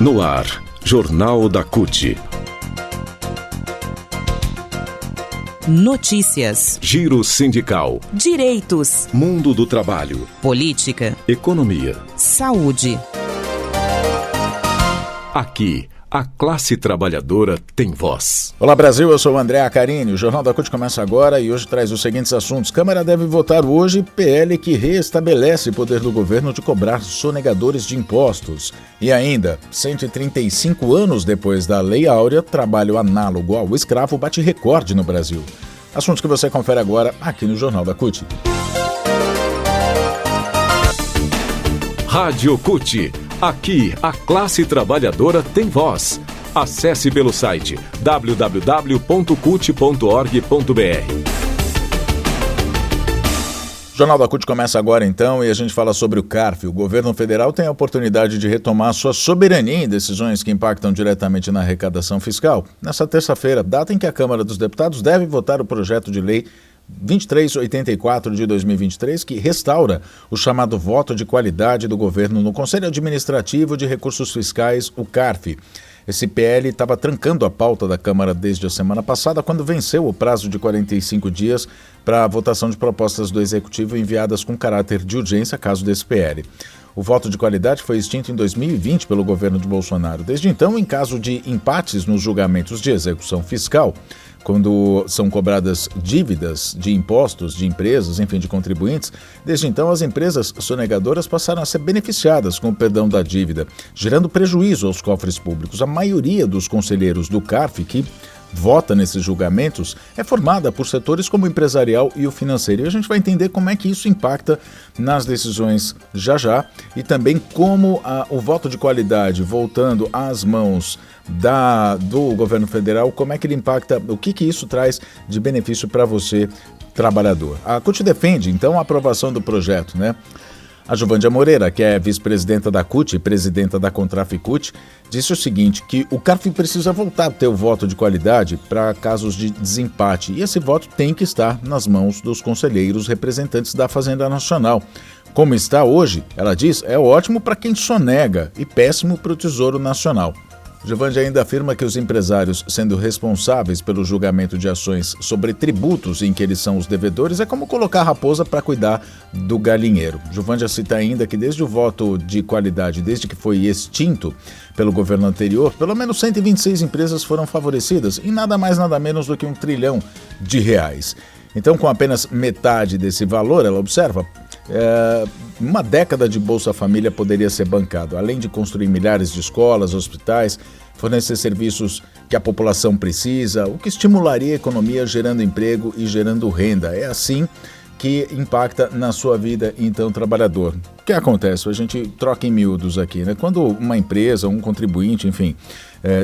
No ar, Jornal da CUT. Notícias, Giro sindical, direitos, mundo do trabalho, política, economia, saúde. Aqui, a classe trabalhadora tem voz. Olá Brasil, eu sou o André Acarini. O Jornal da CUT começa agora e hoje traz os seguintes assuntos. Câmara deve votar hoje PL que reestabelece poder do governo de cobrar sonegadores de impostos. E ainda, 135 anos depois da Lei Áurea, trabalho análogo ao escravo bate recorde no Brasil. Assuntos que você confere agora aqui no Jornal da CUT. Rádio CUT. Aqui, a classe trabalhadora tem voz. Acesse pelo site www.cut.org.br. O Jornal da CUT começa agora então e a gente fala sobre o CARF. O governo federal tem a oportunidade de retomar sua soberania em decisões que impactam diretamente na arrecadação fiscal. Nessa terça-feira, data em que a Câmara dos Deputados deve votar o projeto de lei 2384 de 2023, que restaura o chamado voto de qualidade do governo no Conselho Administrativo de Recursos Fiscais, o CARF. Esse PL estava trancando a pauta da Câmara desde a semana passada, quando venceu o prazo de 45 dias para a votação de propostas do Executivo enviadas com caráter de urgência, caso desse PL. O voto de qualidade foi extinto em 2020 pelo governo de Bolsonaro. Desde então, em caso de empates nos julgamentos de execução fiscal, quando são cobradas dívidas de impostos de empresas, enfim, de contribuintes, desde então as empresas sonegadoras passaram a ser beneficiadas com o perdão da dívida, gerando prejuízo aos cofres públicos. A maioria dos conselheiros do CARF que vota nesses julgamentos é formada por setores como o empresarial e o financeiro. E a gente vai entender como é que isso impacta nas decisões já e também como o voto de qualidade voltando às mãos do governo federal, como é que ele impacta, o que isso traz de benefício para você, trabalhador. A CUT defende, então, a aprovação do projeto, né? A Juvândia Moreira, que é vice-presidenta da CUT e presidenta da Contraficut, disse o seguinte, que o CARF precisa voltar a ter o voto de qualidade para casos de desempate. E esse voto tem que estar nas mãos dos conselheiros representantes da Fazenda Nacional. Como está hoje, ela diz, é ótimo para quem sonega e péssimo para o Tesouro Nacional. Juvândia ainda afirma que os empresários, sendo responsáveis pelo julgamento de ações sobre tributos em que eles são os devedores, é como colocar a raposa para cuidar do galinheiro. Juvândia cita ainda que desde o voto de qualidade, desde que foi extinto pelo governo anterior, pelo menos 126 empresas foram favorecidas em nada mais nada menos do que R$1 trilhão. Então, com apenas metade desse valor, ela observa, uma década de Bolsa Família poderia ser bancado, além de construir milhares de escolas, hospitais, fornecer serviços que a população precisa, o que estimularia a economia gerando emprego e gerando renda. É assim que impacta na sua vida, então, trabalhador. O que acontece? A gente troca em miúdos aqui, né? Quando uma empresa, um contribuinte, enfim,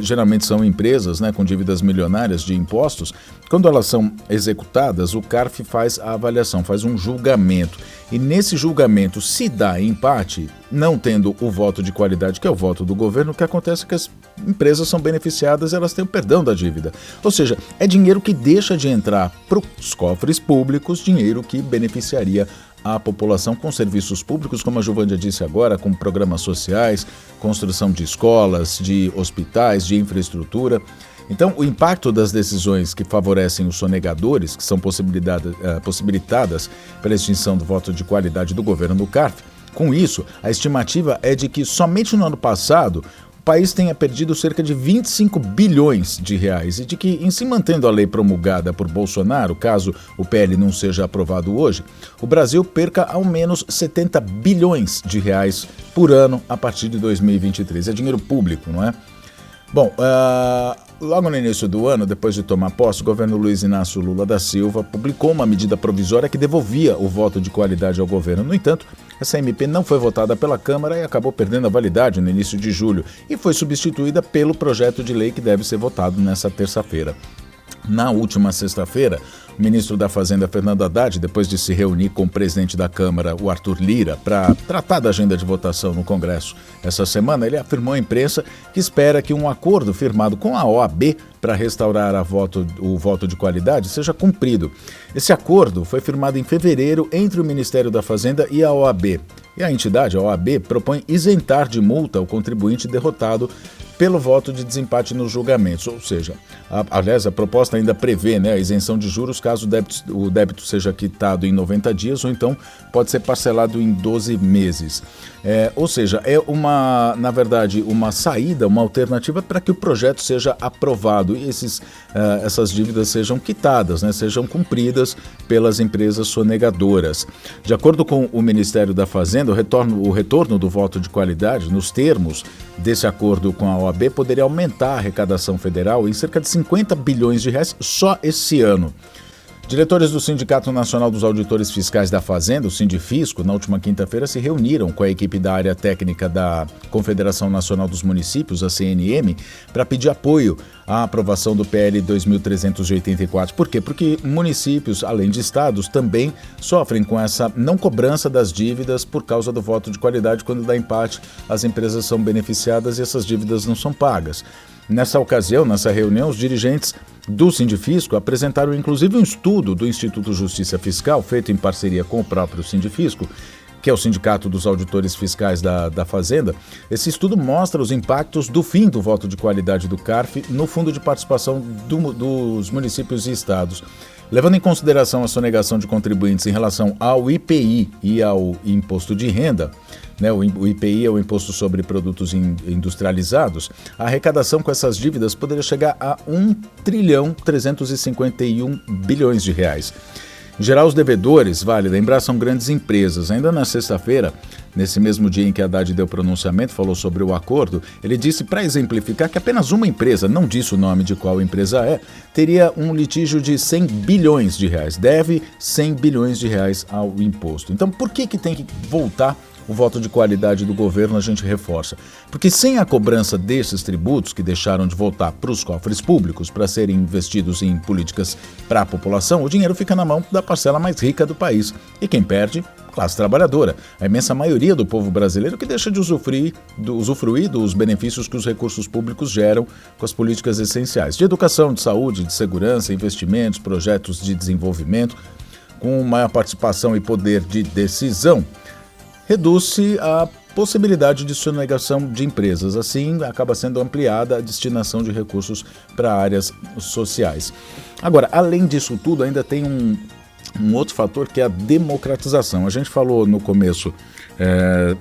geralmente são empresas, né, com dívidas milionárias de impostos, quando elas são executadas, o CARF faz a avaliação, faz um julgamento. E nesse julgamento, se dá empate, não tendo o voto de qualidade, que é o voto do governo, o que acontece é que as empresas são beneficiadas, elas têm o perdão da dívida. Ou seja, é dinheiro que deixa de entrar para os cofres públicos, dinheiro que beneficiaria a população com serviços públicos, como a Juvândia disse agora, com programas sociais, construção de escolas, de hospitais, de infraestrutura. Então, o impacto das decisões que favorecem os sonegadores, que são possibilitadas pela extinção do voto de qualidade do governo do CARF, com isso, a estimativa é de que somente no ano passado o país tenha perdido cerca de 25 bilhões de reais e de que, em se mantendo a lei promulgada por Bolsonaro, caso o PL não seja aprovado hoje, o Brasil perca ao menos 70 bilhões de reais por ano a partir de 2023. É dinheiro público, não é? Bom, logo no início do ano, depois de tomar posse, o governo Luiz Inácio Lula da Silva publicou uma medida provisória que devolvia o voto de qualidade ao governo. No entanto, essa MP não foi votada pela Câmara e acabou perdendo a validade no início de julho e foi substituída pelo projeto de lei que deve ser votado nessa terça-feira. Na última sexta-feira, o ministro da Fazenda, Fernando Haddad, depois de se reunir com o presidente da Câmara, o Arthur Lira, para tratar da agenda de votação no Congresso essa semana, ele afirmou à imprensa que espera que um acordo firmado com a OAB para restaurar o voto de qualidade seja cumprido. Esse acordo foi firmado em fevereiro entre o Ministério da Fazenda e a OAB. E a entidade, a OAB, propõe isentar de multa o contribuinte derrotado pelo voto de desempate nos julgamentos. Ou seja, aliás, a proposta ainda prevê, a isenção de juros caso o débito seja quitado em 90 dias ou então pode ser parcelado em 12 meses. Ou seja, é na verdade, uma saída, uma alternativa para que o projeto seja aprovado e essas dívidas sejam quitadas, sejam cumpridas pelas empresas sonegadoras. De acordo com o Ministério da Fazenda, o retorno do voto de qualidade, nos termos desse acordo com a OAB, poderia aumentar a arrecadação federal em cerca de 50 bilhões de reais só esse ano. Diretores do Sindicato Nacional dos Auditores Fiscais da Fazenda, o Sindifisco, na última quinta-feira se reuniram com a equipe da área técnica da Confederação Nacional dos Municípios, a CNM, para pedir apoio à aprovação do PL 2384. Por quê? Porque municípios, além de estados, também sofrem com essa não cobrança das dívidas por causa do voto de qualidade. Quando dá empate, as empresas são beneficiadas e essas dívidas não são pagas. Nessa ocasião, nessa reunião, os dirigentes do Sindifisco apresentaram inclusive um estudo do Instituto Justiça Fiscal, feito em parceria com o próprio Sindifisco, que é o Sindicato dos Auditores Fiscais da Fazenda. Esse estudo mostra os impactos do fim do voto de qualidade do CARF no Fundo de Participação dos Municípios e Estados. Levando em consideração a sonegação de contribuintes em relação ao IPI e ao Imposto de Renda, o IPI é o Imposto sobre Produtos Industrializados, a arrecadação com essas dívidas poderia chegar a 1.351 bilhões de reais. Em geral, os devedores, vale lembrar, são grandes empresas. Ainda na sexta-feira, nesse mesmo dia em que Haddad deu pronunciamento, falou sobre o acordo, ele disse, para exemplificar, que apenas uma empresa, não disse o nome de qual empresa teria um litígio de 100 bilhões de reais, deve 100 bilhões de reais ao imposto. Então, por que tem que voltar o voto de qualidade do governo? A gente reforça. Porque sem a cobrança desses tributos que deixaram de voltar para os cofres públicos para serem investidos em políticas para a população, o dinheiro fica na mão da parcela mais rica do país. E quem perde? Classe trabalhadora. A imensa maioria do povo brasileiro que deixa de usufruir dos benefícios que os recursos públicos geram com as políticas essenciais de educação, de saúde, de segurança, investimentos, projetos de desenvolvimento, com maior participação e poder de decisão. Reduz-se a possibilidade de sonegação de empresas. Assim, acaba sendo ampliada a destinação de recursos para áreas sociais. Agora, além disso tudo, ainda tem um outro fator que é a democratização. A gente falou no começo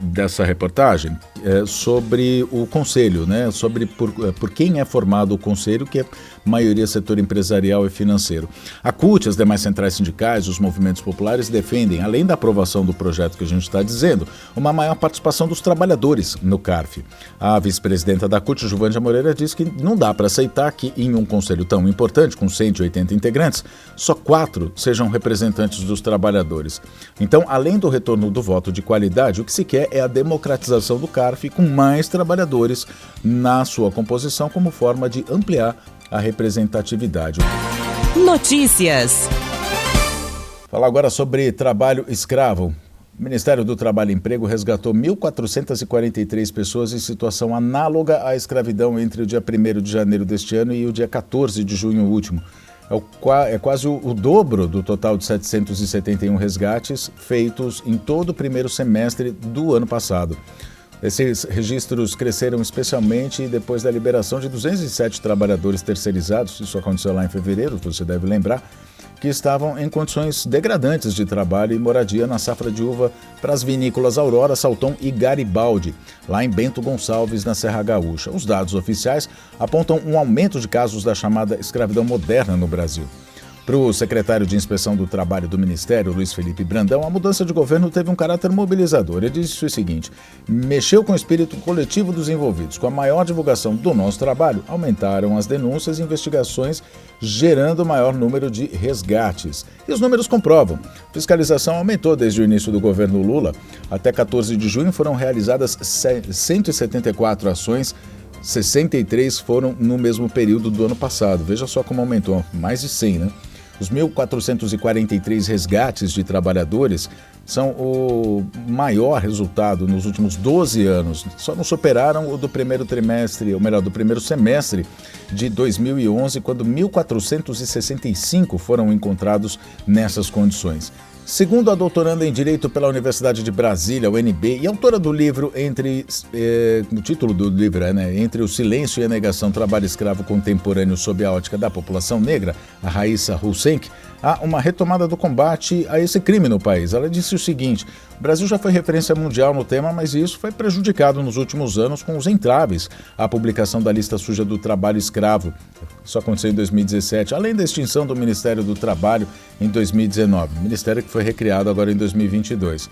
dessa reportagem sobre o conselho, sobre por quem é formado o conselho, que é maioria setor empresarial e financeiro. A CUT, as demais centrais sindicais, os movimentos populares defendem, além da aprovação do projeto que a gente está dizendo, uma maior participação dos trabalhadores no CARF. A vice-presidenta da CUT, Juvândia Moreira, diz que não dá para aceitar que em um conselho tão importante, com 180 integrantes, só 4 sejam representantes dos trabalhadores. Então, além do retorno do voto de qualidade, o que se quer é a democratização do CARF com mais trabalhadores na sua composição como forma de ampliar a representatividade. Notícias. Falar agora sobre trabalho escravo. O Ministério do Trabalho e Emprego resgatou 1.443 pessoas em situação análoga à escravidão entre o dia 1º de janeiro deste ano e o dia 14 de junho último. É quase o dobro do total de 771 resgates feitos em todo o primeiro semestre do ano passado. Esses registros cresceram especialmente depois da liberação de 207 trabalhadores terceirizados, isso aconteceu lá em fevereiro, você deve lembrar, que estavam em condições degradantes de trabalho e moradia na safra de uva para as vinícolas Aurora, Salton e Garibaldi, lá em Bento Gonçalves, na Serra Gaúcha. Os dados oficiais apontam um aumento de casos da chamada escravidão moderna no Brasil. Para o secretário de Inspeção do Trabalho do Ministério, Luiz Felipe Brandão, a mudança de governo teve um caráter mobilizador. Ele disse o seguinte: mexeu com o espírito coletivo dos envolvidos. Com a maior divulgação do nosso trabalho, aumentaram as denúncias e investigações, gerando maior número de resgates. E os números comprovam. A fiscalização aumentou desde o início do governo Lula. Até 14 de junho foram realizadas 174 ações, 63 foram no mesmo período do ano passado. Veja só como aumentou, mais de 100, Os 1.443 resgates de trabalhadores são o maior resultado nos últimos 12 anos. Só não superaram o do primeiro trimestre, ou melhor, do primeiro semestre de 2011, quando 1.465 foram encontrados nessas condições. Segundo a doutoranda em Direito pela Universidade de Brasília, UNB, e autora do livro o título do livro é Entre o Silêncio e a Negação, Trabalho Escravo Contemporâneo sob a Ótica da População Negra, a Raissa Hulsenk, há uma retomada do combate a esse crime no país. Ela disse o seguinte: o Brasil já foi referência mundial no tema, mas isso foi prejudicado nos últimos anos com os entraves à publicação da lista suja do trabalho escravo. Isso aconteceu em 2017, além da extinção do Ministério do Trabalho em 2019, ministério que foi recriado agora em 2022.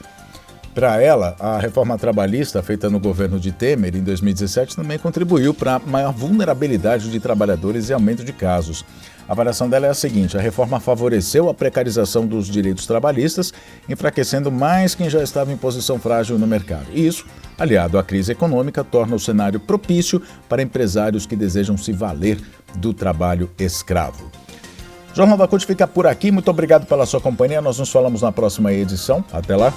Para ela, a reforma trabalhista feita no governo de Temer em 2017 também contribuiu para a maior vulnerabilidade de trabalhadores e aumento de casos. A avaliação dela é a seguinte: a reforma favoreceu a precarização dos direitos trabalhistas, enfraquecendo mais quem já estava em posição frágil no mercado. E isso, aliado à crise econômica, torna o cenário propício para empresários que desejam se valer do trabalho escravo. O Jornal da CUT fica por aqui. Muito obrigado pela sua companhia. Nós nos falamos na próxima edição. Até lá.